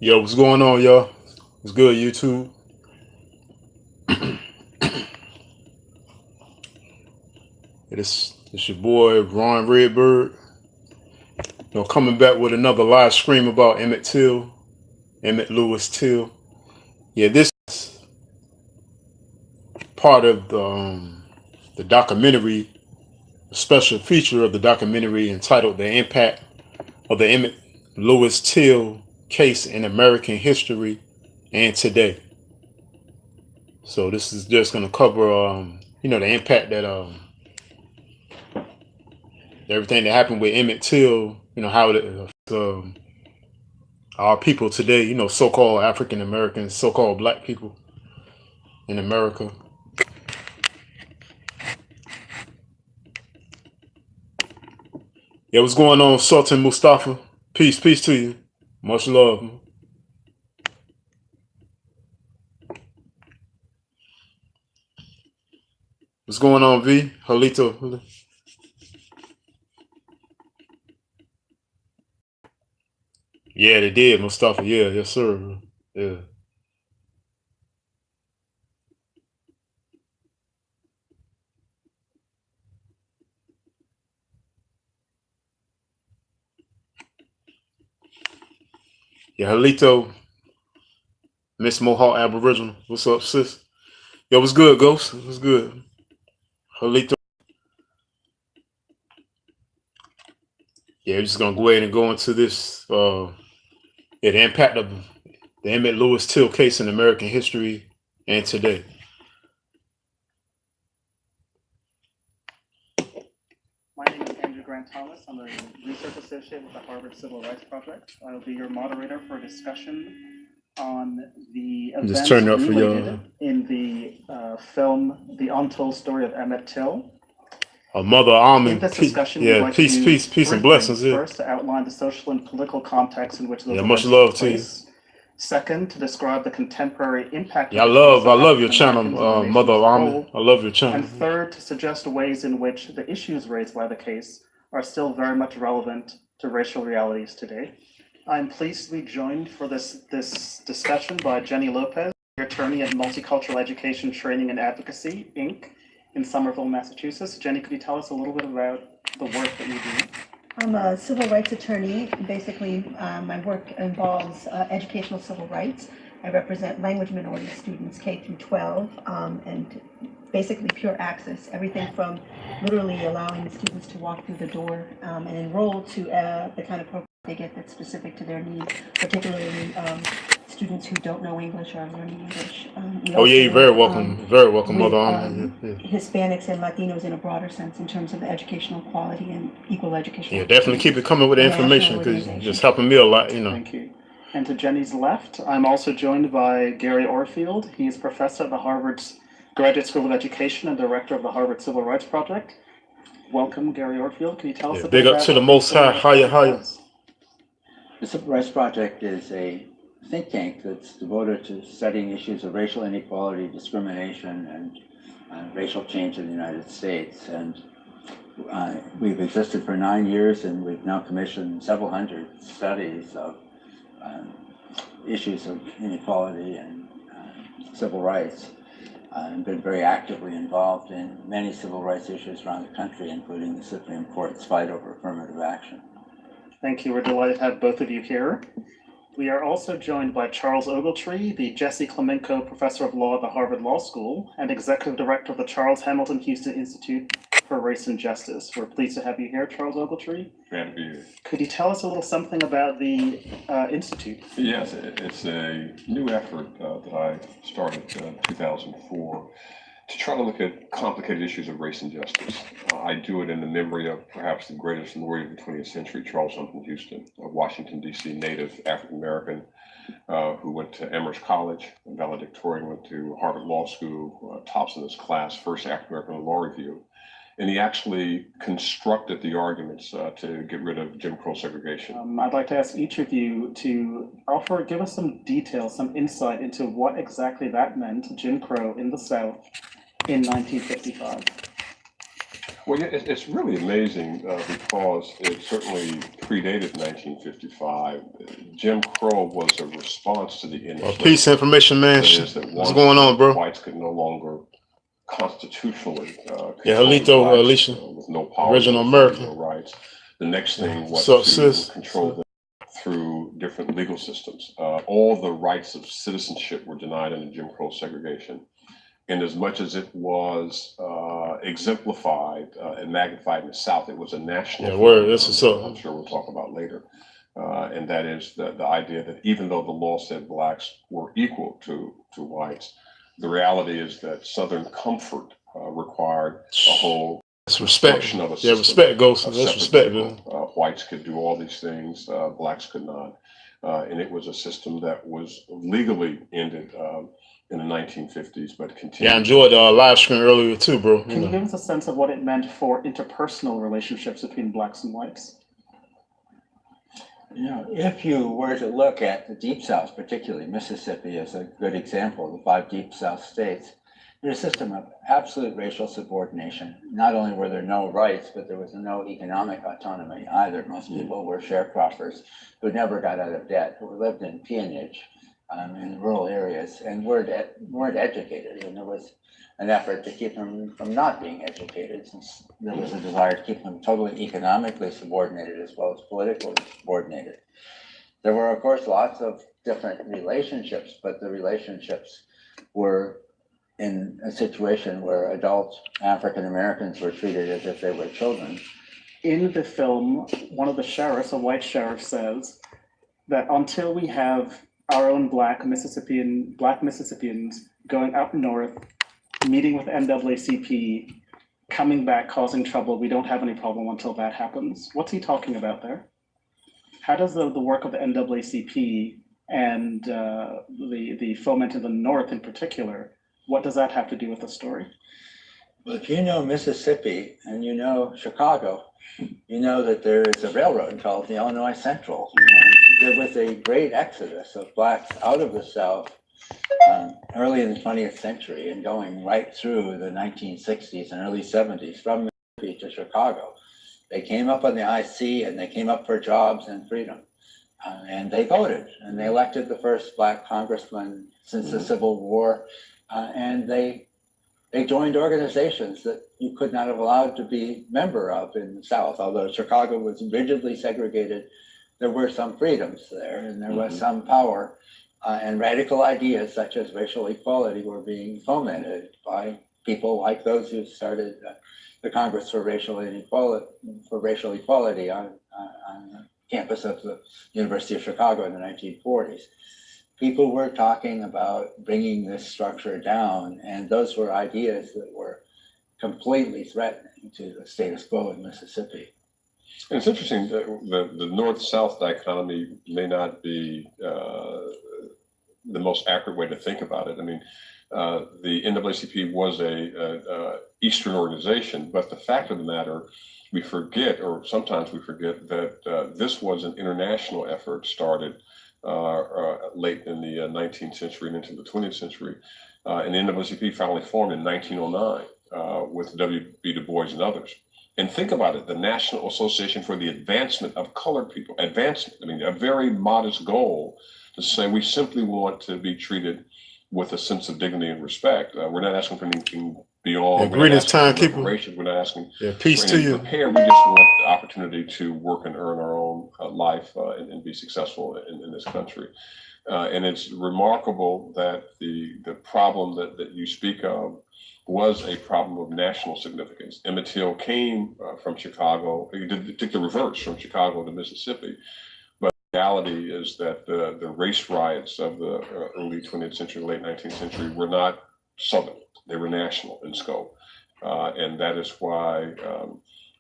Yo, what's going on, y'all? What's good, YouTube? It's your boy Ron Redbird. Coming back with another live stream about Emmett Till, Emmett Lewis Till. Yeah, this is part of the documentary, a special feature of the documentary entitled "The Impact of the Emmett Lewis Till Case in American History and Today." So this is just going to cover, the impact that everything that happened with Emmett Till, how it affects our people today, so-called African Americans, so-called black people in America. Yeah, what's going on, Sultan Mustafa? Peace to you. Much love. What's going on, V? Halito. Yeah, they did, Mustafa. Yeah, yes, sir. Yeah. Yeah, Halito, Miss Mohawk Aboriginal. What's up, sis? Yo, what's good, Ghost? What's good? Halito. Yeah, we're just gonna go ahead and go into this. The impact of the Emmett Lewis Till case in American history and today. My name is Andrew Grant Thomas. I'm a research associate with the Harvard Civil Rights Project. I will be your moderator for a discussion on the events related in the film The Untold Story of Emmett Till. Mother Almond. In this discussion, we'd like peace and blessings. First, to outline the social and political context in which those much events love took to you. place. Second, to describe the contemporary impact. Yeah, I love your channel, Mother Almond. I love your channel. And third, to suggest ways in which the issues raised by the case are still very much relevant to racial realities today. I'm pleased to be joined for this discussion by Jenny Lopez, attorney at Multicultural Education Training and Advocacy, Inc., in Somerville, Massachusetts. Jenny, could you tell us a little bit about the work that you do? I'm a civil rights attorney. Basically, my work involves educational civil rights. I represent language minority students K through 12, and basically pure access, everything from literally allowing the students to walk through the door and enroll to the kind of program they get that's specific to their needs, particularly students who don't know English or are learning English. You're very welcome, Mother Almond. Hispanics and Latinos in a broader sense in terms of the educational quality and equal education. Yeah, definitely keep it coming with the information because you're just helping me a lot, Thank you. And to Jenny's left, I'm also joined by Gary Orfield. He is professor at the Harvard's Graduate School of Education and director of the Harvard Civil Rights Project. Welcome, Gary Orfield. Can you tell us a bit big up to the Most High, higher. The Civil Rights Project is a think tank that's devoted to studying issues of racial inequality, discrimination, and racial change in the United States. And we've existed for 9 years, and we've now commissioned several hundred studies of issues of inequality and civil rights, and been very actively involved in many civil rights issues around the country, including the Supreme Court's fight over affirmative action. Thank you. We're delighted to have both of you here. We are also joined by Charles Ogletree, the Jesse Clemenco Professor of Law at the Harvard Law School and Executive Director of the Charles Hamilton Houston Institute for Race and Justice. We're pleased to have you here, Charles Ogletree. Glad to be here. Could you tell us a little something about the Institute? Yes, it's a new effort that I started in 2004 to try to look at complicated issues of race and justice. I do it in the memory of perhaps the greatest lawyer of the 20th century, Charles Hamilton Houston, a Washington, D.C. native African-American who went to Amherst College, a valedictorian, went to Harvard Law School, tops in his class, first African-American law review. And he actually constructed the arguments to get rid of Jim Crow segregation. I'd like to ask each of you to give us some details, some insight into what exactly that meant, Jim Crow in the South in 1955. Well, yeah, it's really amazing because it certainly predated 1955. Jim Crow was a response to the end Well, of peace, slavery. information, man. That is, that What's once going on, bro? whites could no longer constitutionally Yeah, control Alito, blacks Alicia, with no power, original no authority, American. no rights. The next thing What's was up, to sis? control them through different legal systems. All the rights of citizenship were denied under Jim Crow segregation. And as much as it was exemplified and magnified in the South, it was a national word. That's what's phenomenon, up. I'm sure we'll talk about later. And that is the idea that even though the law said blacks were equal to whites, the reality is that Southern comfort required a whole That's respect. construction of a Yeah, system respect, Ghost. of That's separate respect, people. man. Whites could do all these things, blacks could not. And it was a system that was legally ended in the 1950s, but continued. Yeah, I enjoyed the live stream earlier too, bro. Can you give us a sense of what it meant for interpersonal relationships between blacks and whites? You know, if you were to look at the Deep South, particularly Mississippi is a good example of the 5 Deep South states, there's a system of absolute racial subordination. Not only were there no rights, but there was no economic autonomy either. Most people were sharecroppers who never got out of debt, who lived in peonage in rural areas and weren't educated. And there was an effort to keep them from not being educated, since there was a desire to keep them totally economically subordinated as well as politically subordinated. There were, of course, lots of different relationships, but the relationships were in a situation where adult African Americans were treated as if they were children. In the film, one of the sheriffs, a white sheriff, says that until we have our own black Mississippians going up north, meeting with NAACP, coming back, causing trouble, we don't have any problem until that happens. What's he talking about there? How does the work of the NAACP and the foment in the North in particular, what does that have to do with the story? Well, if you know Mississippi and you know Chicago, you know that there is a railroad called the Illinois Central. And there was a great exodus of blacks out of the South early in the 20th century and going right through the 1960s and early 70s from Mississippi to Chicago. They came up on the IC and they came up for jobs and freedom. And they voted and they elected the first black congressman since the Civil War. And they joined organizations that you could not have allowed to be member of in the South. Although Chicago was rigidly segregated, there were some freedoms there and there was some power. And radical ideas such as racial equality were being fomented by people like those who started the Congress for Racial Equality on the campus of the University of Chicago in the 1940s. People were talking about bringing this structure down, and those were ideas that were completely threatening to the status quo in Mississippi. And it's interesting that the North-South dichotomy may not be the most accurate way to think about it. I mean, the NAACP was a Eastern organization, but the fact of the matter, we forget, or sometimes we forget, that this was an international effort started late in the 19th century and into the 20th century. And the NAACP finally formed in 1909 with W.B. Du Bois and others. And think about it, the National Association for the Advancement of Colored People, advancement, I mean, a very modest goal to say we simply want to be treated with a sense of dignity and respect. We're not asking for anything beyond. Greetings, timekeeper. We're not asking Peace to you. Prepare. We just want the opportunity to work and earn our own life and be successful in this country. And it's remarkable that the problem that you speak of was a problem of national significance. Emmett Till came from Chicago. He did the reverse from Chicago to Mississippi. But the reality is that the race riots of the early 20th century, late 19th century were not Southern. They were national in scope. And that is why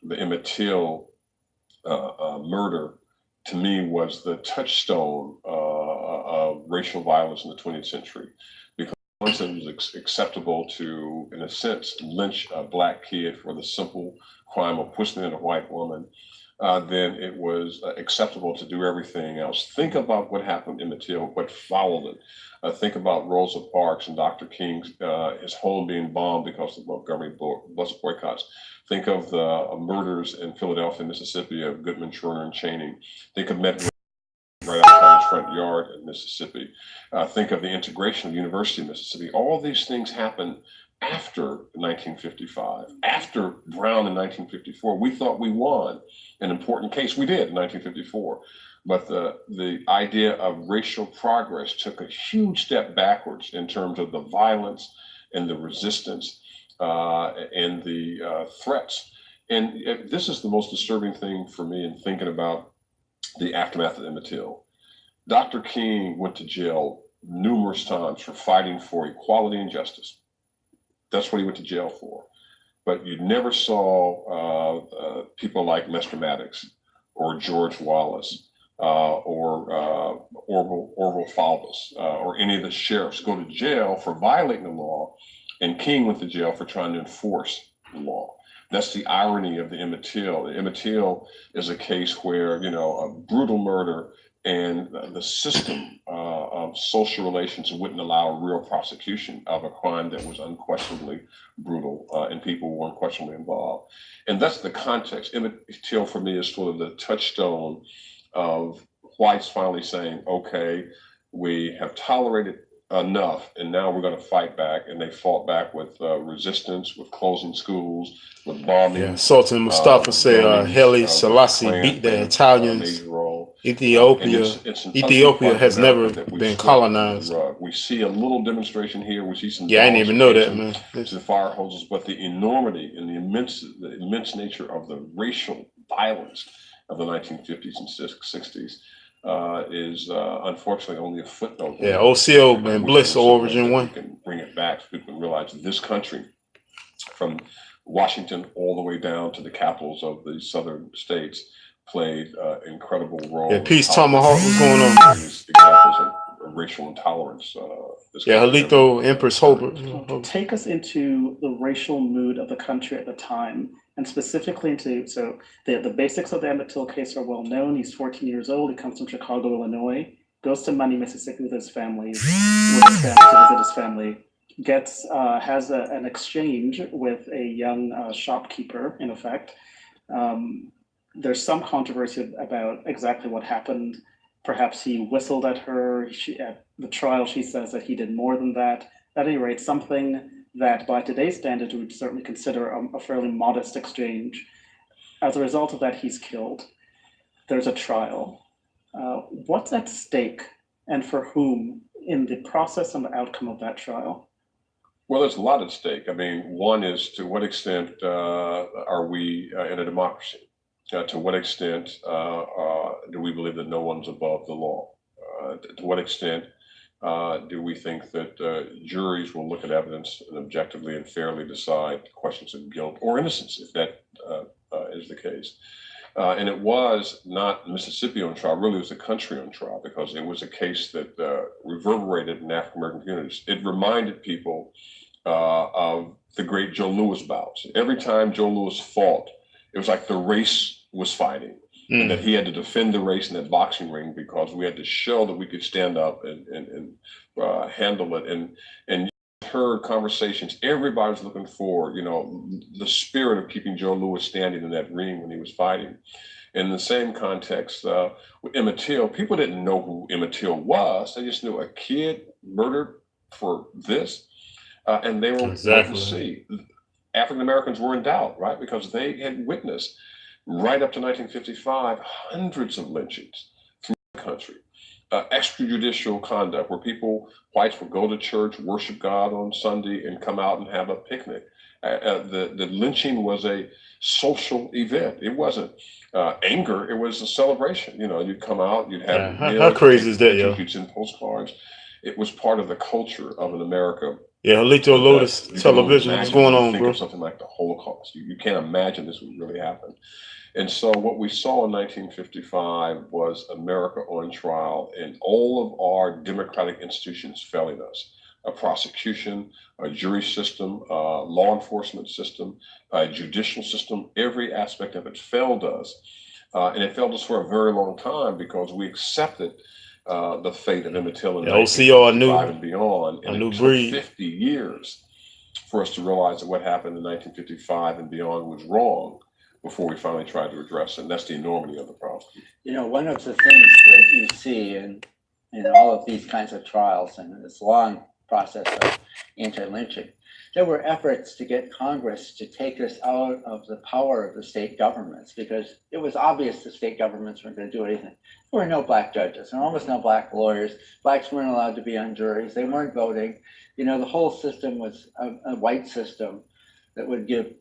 the Emmett Till murder, to me, was the touchstone of racial violence in the 20th century. Because once it was acceptable to, in a sense, lynch a black kid for the simple crime of pushing in a white woman, then it was acceptable to do everything else. Think about what happened in Emmett Till, what followed it. Think about Rosa Parks and Dr. King's his home being bombed because of Montgomery bus boycotts. Think of the murders in Philadelphia, Mississippi of Goodman, Turner, and Channing. Think of Met right outside his front yard in Mississippi. Think of the integration of the University of Mississippi. All these things happened after 1955, after Brown in 1954. We thought we won an important case. We did in 1954. But the idea of racial progress took a huge step backwards in terms of the violence and the resistance and the threats. And this is the most disturbing thing for me in thinking about the aftermath of Emmett Till. Dr. King went to jail numerous times for fighting for equality and justice. That's what he went to jail for. But you never saw people like Mr. Maddox or George Wallace or Orville Faubus or any of the sheriffs go to jail for violating the law, and King went to jail for trying to enforce the law. That's the irony of the Emmett Till. The Emmett Till is a case where, you know, a brutal murder and the system of social relations wouldn't allow a real prosecution of a crime that was unquestionably brutal and people were unquestionably involved. And that's the context. Emmett Till for me is sort of the touchstone of whites finally saying, okay, we have tolerated enough, and now we're going to fight back. And they fought back with resistance, with closing schools, with bombing. Yeah, Sultan Mustafa said Haile Selassie beat the Italians. Ethiopia Ethiopia has never been colonized. We see a little demonstration here. We see some. Yeah, I didn't even know that, man. To the fire hoses, but the enormity and the immense nature of the racial violence of the 1950s and 60s is unfortunately only a footnote. Yeah, OCO and Bliss Origin One. We can bring it back so people can realize that this country, from Washington all the way down to the capitals of the southern states, played an incredible role. Yeah, peace, Tomahawk. What's going on? Examples of racial intolerance. Yeah, Halito, Empress Holbert. Take us into the racial mood of the country at the time, and specifically into, so the basics of the Emmett Till case are well known. He's 14 years old. He comes from Chicago, Illinois, goes to Money, Mississippi with his family, to visit his family, has an exchange with a young shopkeeper, in effect. There's some controversy about exactly what happened. Perhaps he whistled at her. At the trial, she says that he did more than that. At any rate, something that by today's standards we would certainly consider a fairly modest exchange. As a result of that, he's killed. There's a trial. What's at stake and for whom in the process and the outcome of that trial? Well, there's a lot at stake. I mean, one is, to what extent are we in a democracy? To what extent do we believe that no one's above the law? To what extent do we think that juries will look at evidence and objectively and fairly decide questions of guilt or innocence, if that is the case? And it was not Mississippi on trial, really it was the country on trial, because it was a case that reverberated in African-American communities. It reminded people of the great Joe Louis bouts. Every time Joe Louis fought, it was like the race was fighting, and that he had to defend the race in that boxing ring because we had to show that we could stand up and handle it. And heard conversations. Everybody was looking for, you know, the spirit of keeping Joe Louis standing in that ring when he was fighting. In the same context, with Emmett Till, people didn't know who Emmett Till was. They just knew a kid murdered for this, and they were waiting to see. African Americans were in doubt, right? Because they had witnessed, right up to 1955, hundreds of lynchings through the country. Extrajudicial conduct where whites would go to church, worship God on Sunday, and come out and have a picnic. The lynching was a social event. It wasn't anger. It was a celebration. You know, you'd come out, you'd have how crazy is that, yo? You'd send postcards. It was part of the culture of an America. Yeah, Alito Lotus Television. What's going on, think bro? of something like the Holocaust. You can't imagine this would really happen. And so what we saw in 1955 was America on trial and all of our democratic institutions failing us. A prosecution, a jury system, a law enforcement system, a judicial system, every aspect of it failed us And it failed us for a very long time because we accepted the fate of Emmett Till in Yeah, OCO, 1955 and beyond. a And new it took breed. 50 years for us to realize that what happened in 1955 and beyond was wrong before we finally tried to address it. And that's the enormity of the problem. You know, one of the things that you see in all of these kinds of trials and this long process of anti-lynching, there were efforts to get Congress to take this out of the power of the state governments because it was obvious the state governments weren't going to do anything. There were no black judges, there were almost no black lawyers. Blacks weren't allowed to be on juries. They weren't voting. You know, the whole system was a white system that would give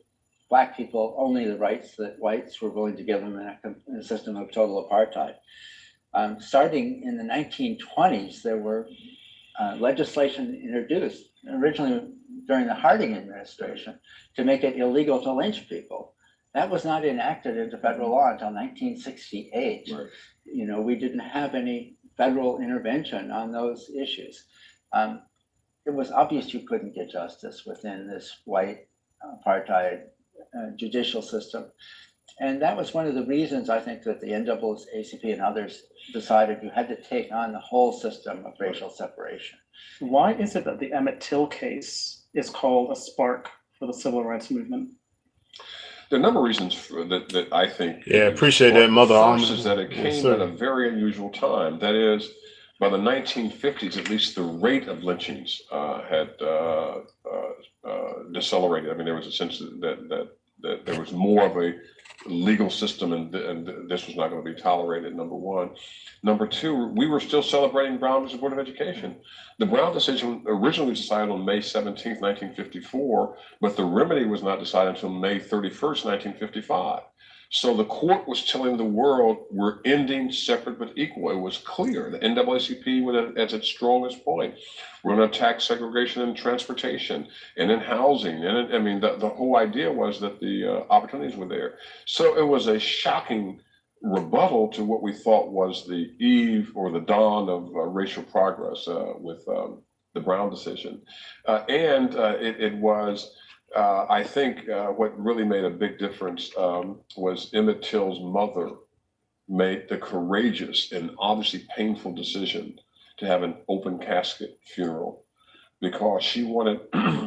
black people only the rights that whites were willing to give them in a system of total apartheid. Starting in the 1920s, there were legislation introduced, originally during the Harding administration, to make it illegal to lynch people. That was not enacted into federal law until 1968. Right. You know, we didn't have any federal intervention on those issues. It was obvious you couldn't get justice within this white apartheid judicial system. And that was one of the reasons I think that the NAACP and others decided you had to take on the whole system of racial separation. Why is it that the Emmett Till case is called a spark for the civil rights movement? There are a number of reasons for that I think. Yeah, appreciate that, Mother First Alma. is that it Yes, came sir. at a very unusual time. That is, by the 1950s, at least the rate of lynchings had decelerated. I mean, there was a sense that there was more of a legal system and this was not going to be tolerated, number one. Number two, we were still celebrating Brown as a Board of Education. The Brown decision originally was decided on May 17th, 1954, but the remedy was not decided until May 31st, 1955. So the court was telling the world we're ending separate but equal. It was clear. The NAACP was at its strongest point. We're going to attack segregation in transportation and in housing. And I mean, the whole idea was that the opportunities were there. So it was a shocking rebuttal to what we thought was the eve or the dawn of racial progress with the Brown decision. It was I think what really made a big difference was Emmett Till's mother made the courageous and obviously painful decision to have an open casket funeral because she wanted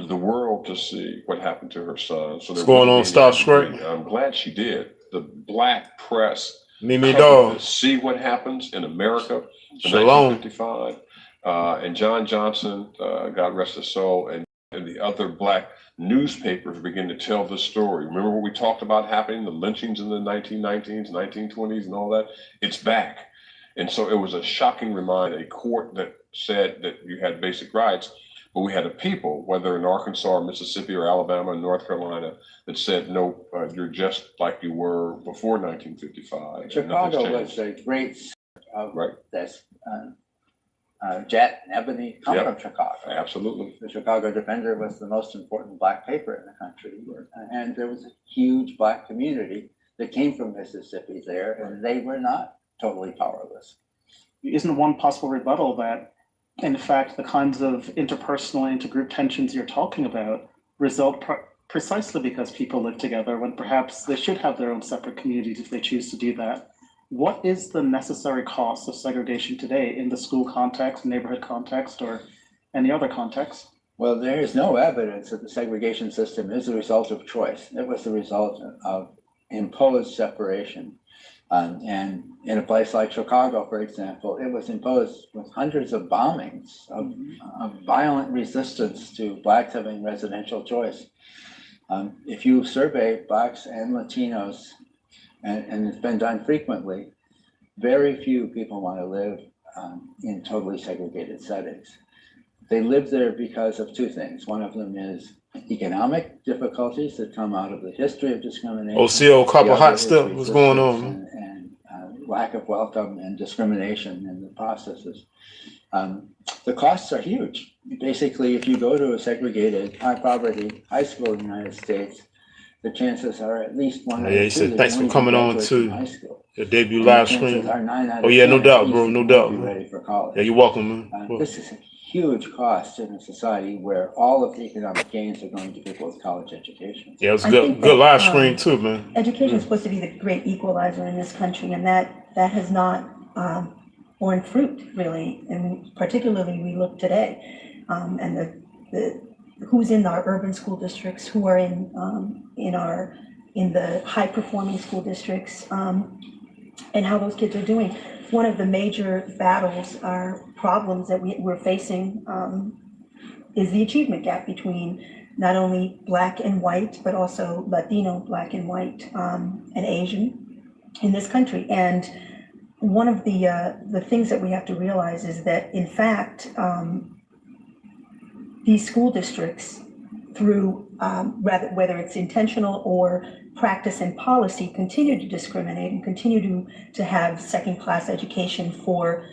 the world to see what happened to her son. So What's going on, Star Strike? Strike? I'm glad she did. The black press Mimi covered Dog. to see what happens in America in Shalom. 1955. And John Johnson, God rest his soul, and the other black newspapers begin to tell the story. Remember what we talked about happening, the lynchings in the 1919s, 1920s, and all that? It's back. And so it was a shocking reminder, a court that said that you had basic rights, but we had a people, whether in Arkansas or Mississippi or Alabama and North Carolina, that said, no, you're just like you were before 1955. Chicago was a great of Right. this. Jet and Ebony come Yep. from Chicago. Absolutely. The Chicago Defender was the most important black paper in the country. And there was a huge black community that came from Mississippi there, and they were not totally powerless. Isn't one possible rebuttal that, in fact, the kinds of interpersonal and intergroup tensions you're talking about result precisely because people live together when perhaps they should have their own separate communities if they choose to do that? What is the necessary cost of segregation today in the school context, neighborhood context, or any other context? Well, there is no evidence that the segregation system is the result of choice. It was the result of imposed separation. And in a place like Chicago, for example, it was imposed with hundreds of bombings, of violent resistance to blacks having residential choice. If you survey blacks and Latinos, and it's been done frequently, very few people want to live in totally segregated settings. They live there because of two things. One of them is economic difficulties that come out of the history of discrimination. OCO, The couple other hot is stuff. What's going on? resistance and lack of welcome and discrimination in the processes. The costs are huge. Basically, if you go to a segregated, high poverty high school in the United States, the chances are at least one. Yeah, he said, thanks for coming on to the debut live stream. Are 9 out of Oh, yeah, no 10 doubt, at bro, least no you won't doubt, be man. ready for college. Yeah, you're welcome, man. This is a huge cost in a society where all of the economic gains are going to people with college educations. Yeah, it was I good. think Good that, live stream too, man. education is supposed to be the great equalizer in this country, and that has not borne fruit really. And particularly, we look today, and the who's in our urban school districts, who are in the high performing school districts, and how those kids are doing. One of the major battles or problems that we're facing is the achievement gap between not only Black and white, but also Latino, Black and white, and Asian in this country. And one of the things that we have to realize is that, in fact, these school districts, through whether it's intentional or practice and policy, continue to discriminate and continue to have second-class education for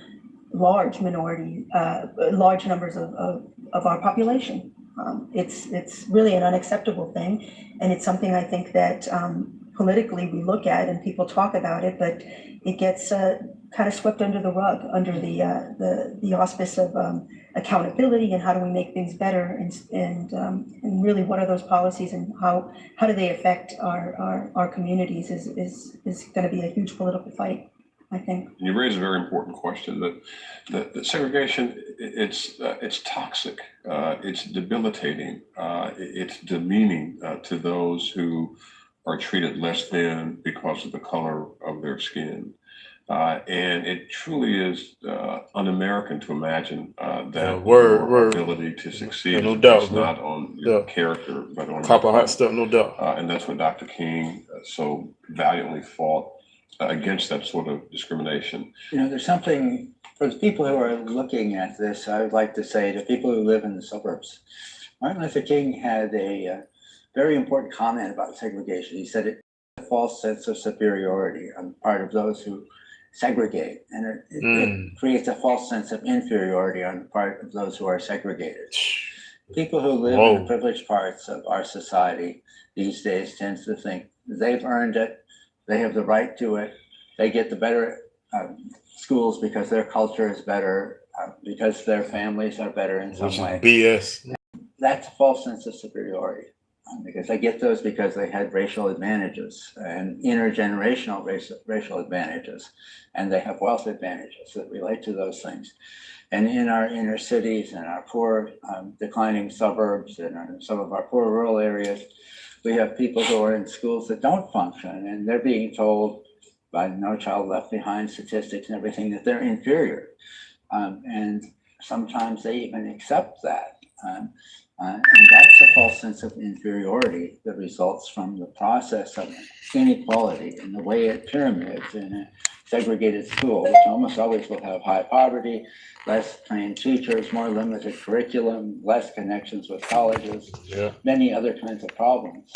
large numbers of our population. It's really an unacceptable thing, and it's something I think that politically we look at and people talk about it, but it gets kind of swept under the rug, under the auspice of accountability and how do we make things better, and really what are those policies and how do they affect our communities is going to be a huge political fight, I think. You raise a very important question. That segregation, it's toxic, it's debilitating, it's demeaning to those who are treated less than because of the color of their skin. And it truly is un-American to imagine that your ability to succeed no is doubt, based man. not on your character, but on Copper your hot color. stuff, no doubt. And that's what Dr. King so valiantly fought against, that sort of discrimination. You know, there's something for the people who are looking at this. I would like to say to people who live in the suburbs, Martin Luther King had a very important comment about segregation. He said it's a false sense of superiority on the part of those who segregate, and it creates a false sense of inferiority on the part of those who are segregated. People who live in the privileged parts of our society these days tend to think they've earned it, they have the right to it, they get the better schools because their culture is better, because their families are better in some way. BS. That's a false sense of superiority, because they get those because they had racial advantages and intergenerational racial advantages, and they have wealth advantages that relate to those things. And in our inner cities and our poor declining suburbs and some of our poor rural areas, we have people who are in schools that don't function, and they're being told by No Child Left Behind statistics and everything that they're inferior. And sometimes they even accept that. And that's a false sense of inferiority that results from the process of inequality and the way it pyramids in a segregated school, which almost always will have high poverty, less trained teachers, more limited curriculum, less connections with colleges, many other kinds of problems.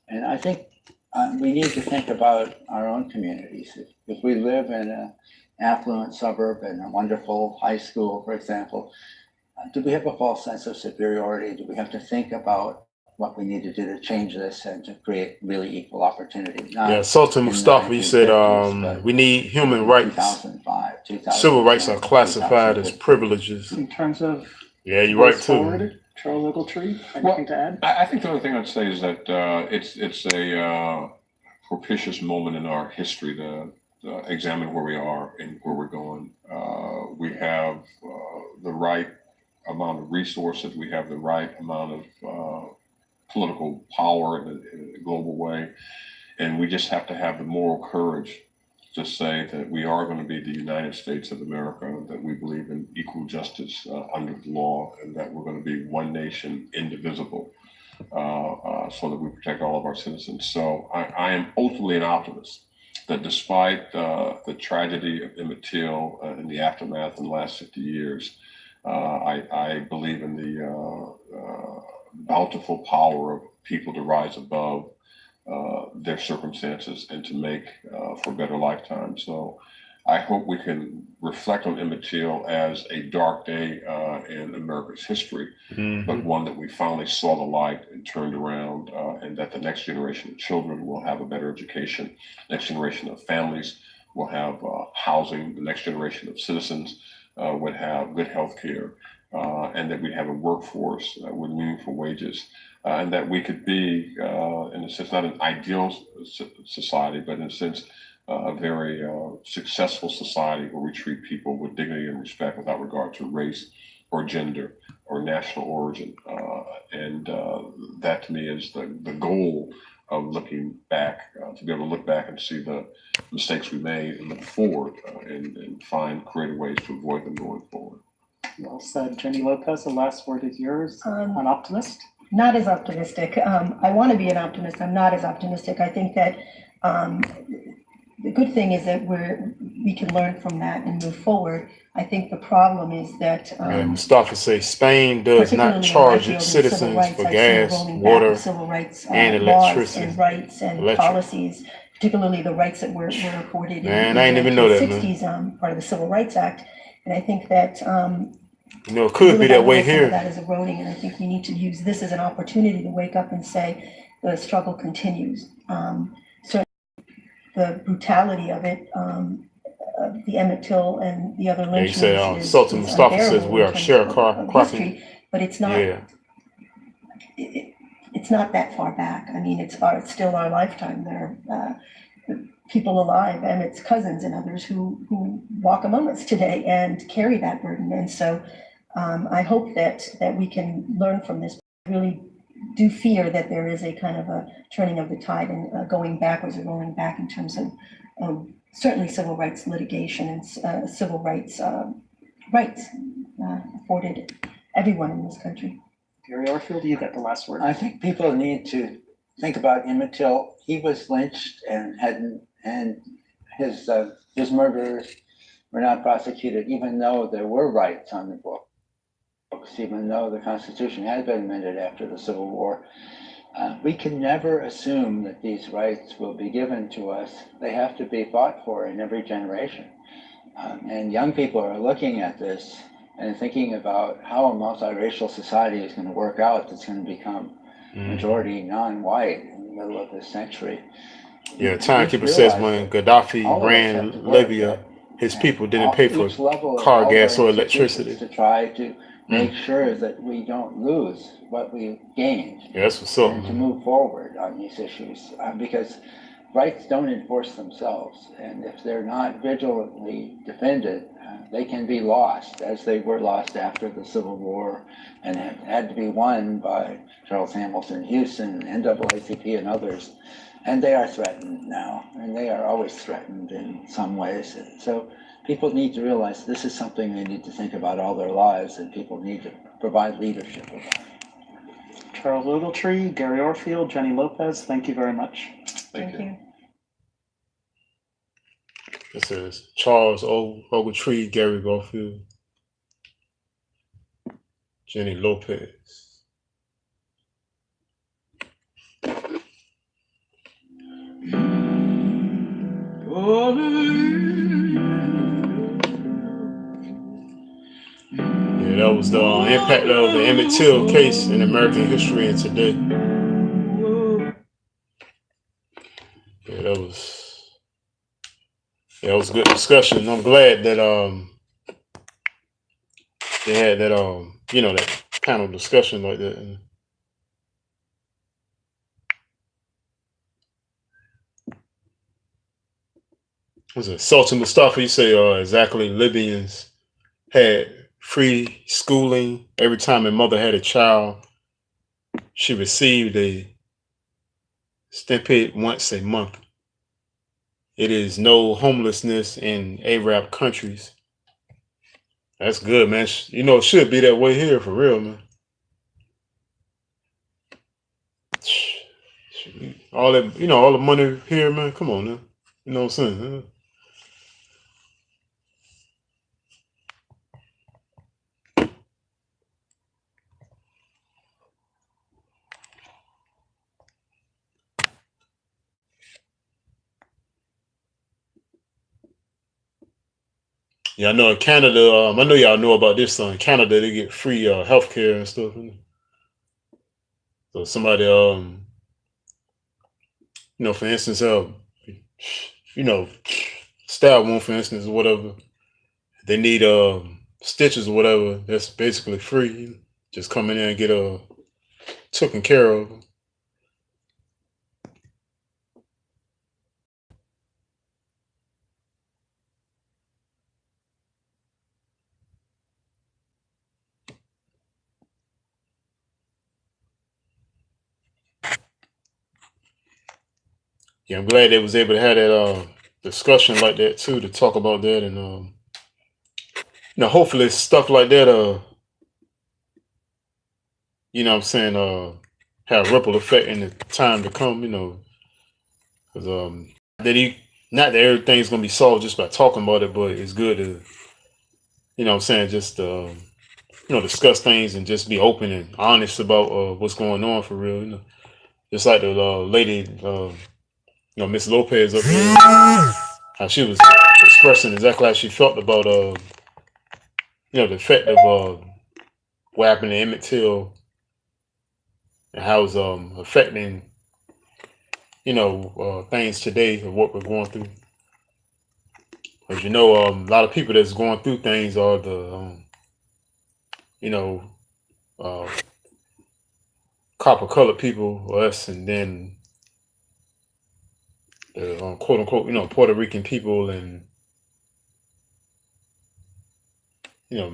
And I think we need to think about our own communities. If we live in an affluent suburb and a wonderful high school, for example, do we have a false sense of superiority? Do we have to think about what we need to do to change this and to create really equal opportunity? Sultan Mustafa, he said we need human rights. 2005, 2000, civil rights are classified as privileges. In terms of you're right too. Forward, Charles Ogletree, anything to add? I think the only thing I'd say is that it's a propitious moment in our history to examine where we are and where we're going. We have the right amount of resources, we have the right amount of political power in a global way, and we just have to have the moral courage to say that we are going to be the United States of America, that we believe in equal justice under the law, and that we're going to be one nation, indivisible, so that we protect all of our citizens. So I am ultimately an optimist that despite the tragedy of Emmett Till and the aftermath in the last 50 years, I believe in the bountiful power of people to rise above their circumstances and to make for a better lifetime. So I hope we can reflect on Emmett Till as a dark day in America's history, but one that we finally saw the light and turned around, and that the next generation of children will have a better education, next generation of families will have housing, the next generation of citizens would have good health care, and that we'd have a workforce with meaningful wages, and that we could be, in a sense, not an ideal society, but in a sense, a very successful society where we treat people with dignity and respect without regard to race or gender or national origin. And that to me is the goal of looking back, to be able to look back and see the mistakes we made and look forward and find creative ways to avoid them going forward. Well said. Jenny Lopez, the last word is yours. An optimist? Not as optimistic. I want to be an optimist. I'm not as optimistic. I think that the good thing is that we can learn from that and move forward. I think the problem is that Mustafa says Spain does not charge its citizens for gas, water, civil rights and laws electricity. and rights and policies, particularly the rights that were afforded Man, in I the didn't even know that, 1960s, part of the Civil Rights Act. And I think that it could be that way here. That is eroding, and I think we need to use this as an opportunity to wake up and say the struggle continues. Certainly, the brutality of it, the Emmett Till and the other lynchings, Sultan Mustafa says we are sharecropping, but it's not. Yeah. It's not that far back. I mean, it's still our lifetime. There are people alive, Emmett's cousins and others who walk among us today and carry that burden. And so I hope that we can learn from this. I really do fear that there is a kind of a turning of the tide and going backwards or rolling back in terms of certainly civil rights litigation and civil rights afforded everyone in this country. Gary Orfield, you get the last word. I think people need to think about Emmett Till. He was lynched and his murderers were not prosecuted, even though there were rights on the books, even though the Constitution had been amended after the Civil War. We can never assume that these rights will be given to us. They have to be fought for in every generation. And young people are looking at this and thinking about how a multiracial society is going to work out that's going to become majority non-white in the middle of this century. Yeah, Timekeeper says when Gaddafi ran Libya, his people didn't pay for car gas or electricity. To try to make sure that we don't lose what we gained. Yeah, that's what's up. And to move forward on these issues, because rights don't enforce themselves, and if they're not vigilantly defended, they can be lost, as they were lost after the Civil War, and had to be won by Charles Hamilton Houston, NAACP, and others. And they are threatened now, and they are always threatened in some ways. So people need to realize this is something they need to think about all their lives, and people need to provide leadership about it. Charles Ogletree, Gary Orfield, Jenny Lopez, thank you very much. Thank you. This is Charles Ogletree, Gary Garfield, Jenny Lopez. Yeah, that was the impact of the Emmett Till case in American history and today. Yeah, that was a good discussion. I'm glad that they had that that panel discussion like that. And was it Sultan Mustafa? You say exactly Libyans had free schooling every time a mother had a child. She received a stipend once a month. It is no homelessness in Arab countries. That's good, man. It should be that way here for real, man. All that, all the money here, man. Come on, man. You know what I'm saying? Huh? Yeah, I know in Canada, I know y'all know about this. In Canada, they get free healthcare and stuff. So somebody, for instance, stab wound, for instance, or whatever, they need stitches or whatever, that's basically free. Just come in there and get taken care of. Yeah, I'm glad they was able to have that discussion like that too, to talk about that, and hopefully stuff like that what I'm saying, have ripple effect in the time to come, because that he not that everything's gonna be solved just by talking about it, but it's good to, what I'm saying, just discuss things and just be open and honest about what's going on for real, just like the lady, Miss Lopez up there, how she was expressing exactly how she felt about the effect of what happened to Emmett Till, and how it's affecting things today of what we're going through. As a lot of people that's going through things are the you know uh, copper colored people, us, and then the quote unquote Puerto Rican people, and you know,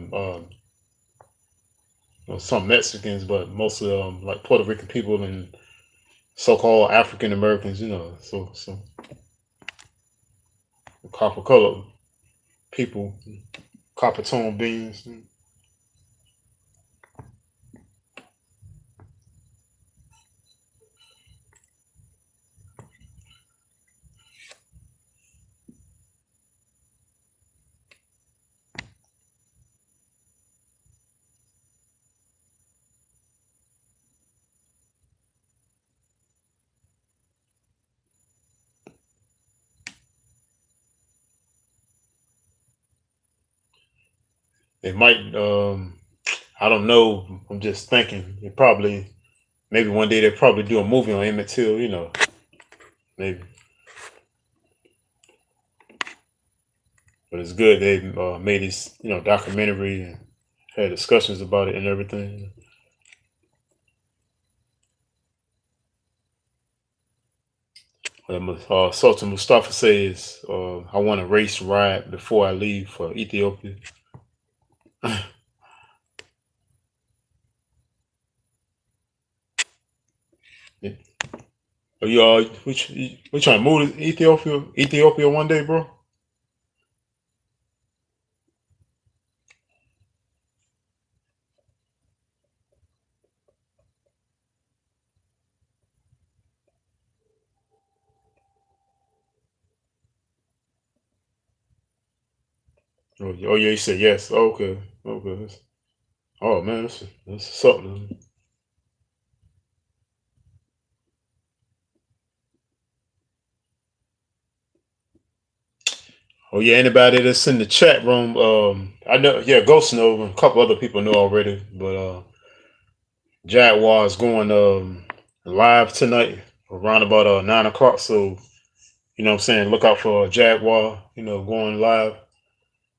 um, some Mexicans, but mostly like Puerto Rican people and so-called African Americans. So copper colored people, copper tone beings. They might. I don't know. I'm just thinking. They probably maybe one day they'll probably do a movie on Emmett Till. Maybe. But it's good they made this documentary and had discussions about it and everything. Sultan Mustafa says, "I want a race ride before I leave for Ethiopia." Are you we trying to move to Ethiopia? Ethiopia one day, bro? Oh yeah, you said yes. Okay, okay. Oh man, that's something. Oh yeah, anybody that's in the chat room, I know. Yeah, Ghost know, and a couple other people know already. But Jaguar is going live tonight around about 9 o'clock. So what I'm saying, look out for Jaguar. Going live.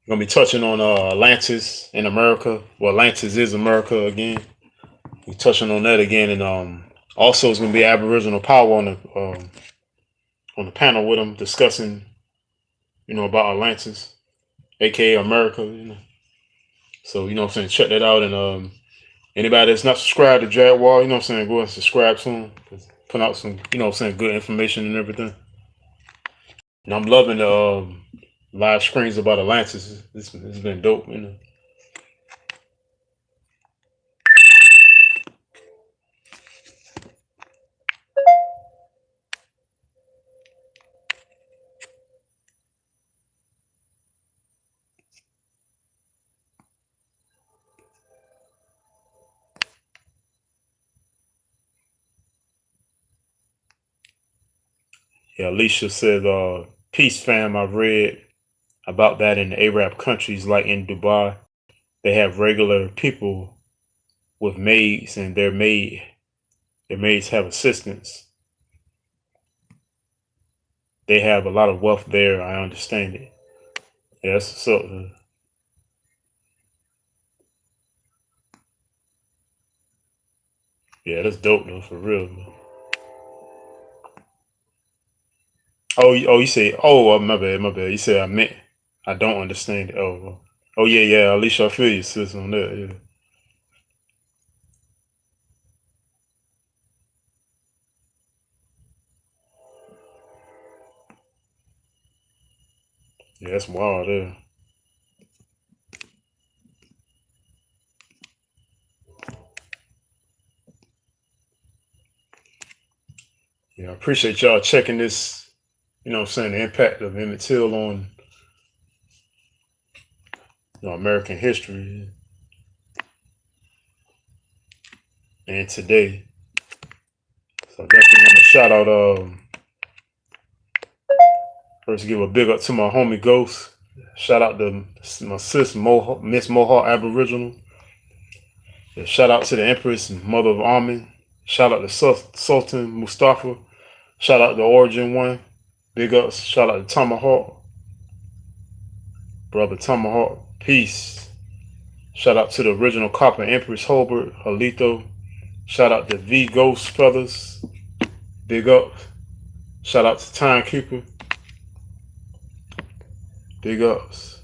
We're gonna be touching on Atlantis in America. Well, Atlantis is America again. We're touching on that again, and also it's gonna be Aboriginal power on the panel with them discussing about Atlantis, aka America. So what I'm saying, check that out, and anybody that's not subscribed to Jaguar, what I'm saying, go and subscribe to him. Put out some what I'm saying, good information and everything. And I'm loving the live screens about Atlantis. It's been dope. Yeah, Alicia said, peace fam, I've read about that in the Arab countries like in Dubai. They have regular people with maids, and their maids have assistants. They have a lot of wealth there. I understand it. Yeah, that's what's up. Yeah, that's dope though, for real, man. Oh, you say, oh, my bad, my bad. You said I meant, I don't understand it. Oh, yeah, yeah. At least I feel you, sis, on that. Yeah, yeah, that's wild. Yeah, yeah. I appreciate y'all checking this. You know, what I'm saying the impact of Emmett Till on American history and today. So definitely want to shout out. First, give a big up to my homie Ghost. Shout out to my sis Miss Mohawk Aboriginal. Yeah, shout out to the Empress and Mother of Amen. Shout out to Sultan Mustafa. Shout out to Origin One. Big ups. Shout out to Tomahawk. Brother Tomahawk. Peace. Shout out to the original Copper Empress Holbert, Halito. Shout out to V Ghost Feathers. Big ups. Shout out to Timekeeper. Big ups.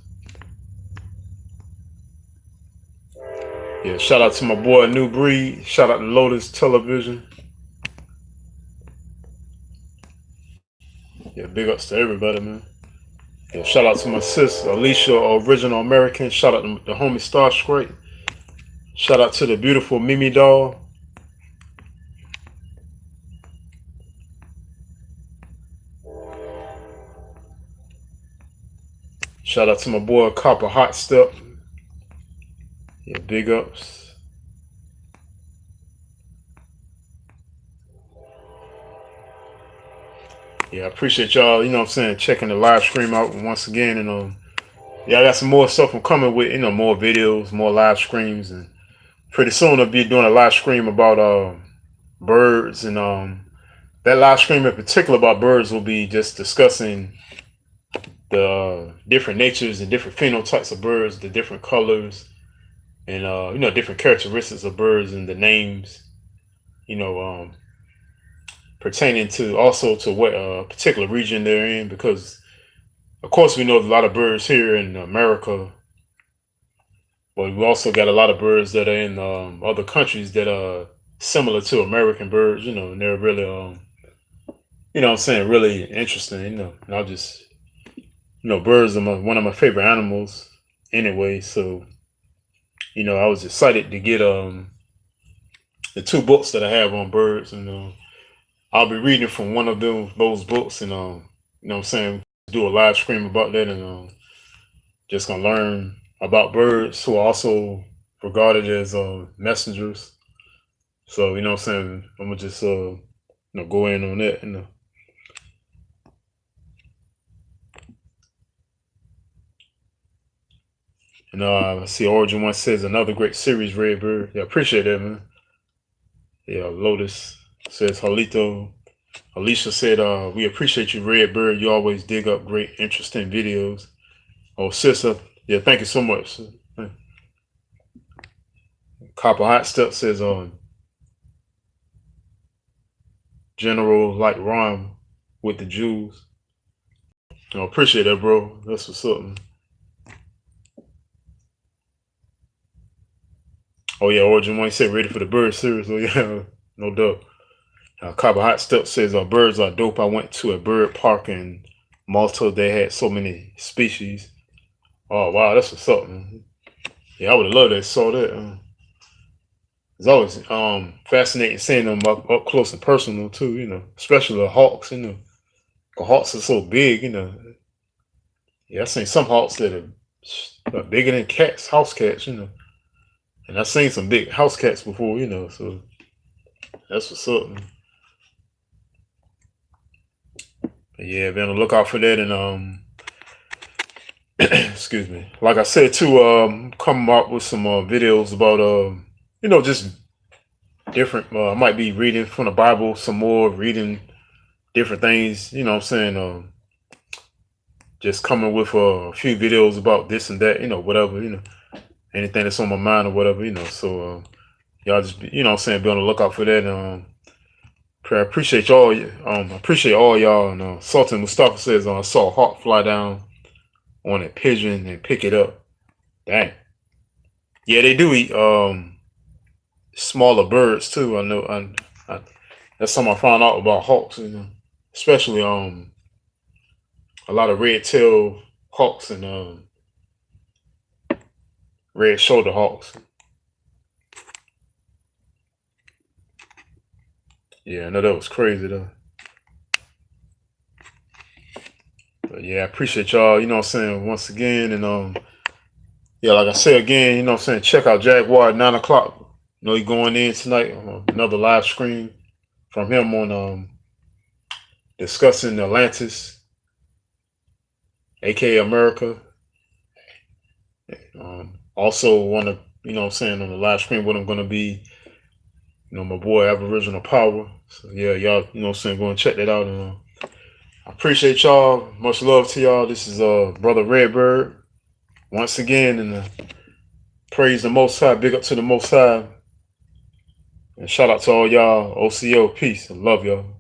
Yeah, shout out to my boy New Breed. Shout out to Lotus Television. Yeah, big ups to everybody, man. Yeah, shout out to my sis Alicia, Original American. Shout out to the homie Star Scrape. Shout out to the beautiful Mimi doll. Shout out to my boy Copper Hot Step. Yeah, big ups. Yeah, I appreciate y'all, you know what I'm saying, checking the live stream out once again. And yeah, I got some more stuff I'm coming with, more videos, more live streams, and pretty soon I'll be doing a live stream about birds, and that live stream in particular about birds will be just discussing the different natures and different phenotypes of birds, the different colors, and different characteristics of birds and the names, you know, pertaining to also to what particular region they're in, because of course we know a lot of birds here in America, but we also got a lot of birds that are in other countries that are similar to American birds, and they're really what I'm saying, really interesting, and I'll just birds are one of my favorite animals anyway. So I was excited to get the two books that I have on birds, and I'll be reading from one of those books, and what I'm saying, do a live stream about that, and just gonna learn about birds who are also regarded as messengers. So what I'm saying, I'm gonna just go in on that, and I see Origin One says another great series, Red Bird. Yeah, appreciate that, man. Yeah, Lotus says Halito. Alicia said, we appreciate you, Red Bird. You always dig up great, interesting videos. Oh, sister, yeah, thank you so much. Copper Hot Step says, General like Ron with the Jews. Appreciate that, bro. That's what's up, man. Oh, yeah, Origin One said ready for the bird series. Oh, yeah, no doubt. Copper Hot Step says, birds are dope. I went to a bird park in Malta. They had so many species. Oh, wow, that's what's up, man. Yeah, I would have loved that. Saw that. It's always fascinating seeing them up close and personal too, especially the hawks, The hawks are so big, Yeah, I've seen some hawks that are bigger than cats, house cats, And I've seen some big house cats before, so that's what's up, man. But yeah, be on the lookout for that, and excuse me. Like I said too, come up with some videos about just different. I might be reading from the Bible some more, reading different things. You know what I'm saying? Just coming with a few videos about this and that. Whatever. Anything that's on my mind or whatever. So y'all just be, be on the lookout for that. I appreciate y'all. I appreciate all y'all. And Sultan Mustafa says, I saw a hawk fly down on a pigeon and pick it up. Dang. Yeah, they do eat smaller birds too. I know. That's something I found out about hawks. Especially a lot of red-tailed hawks and red-shouldered hawks. Yeah, I know that was crazy though. But yeah, I appreciate y'all, once again. And yeah, like I said again, check out Jaguar at 9 o'clock. He's going in tonight. Another live stream from him on discussing Atlantis, aka America. Also want to, on the live stream with him gonna be, my boy Aboriginal Power. So yeah, y'all, go and check that out. And I appreciate y'all. Much love to y'all. This is Brother Redbird once again, and praise the Most High. Big up to the Most High, and shout out to all y'all. OCO, peace. I love y'all.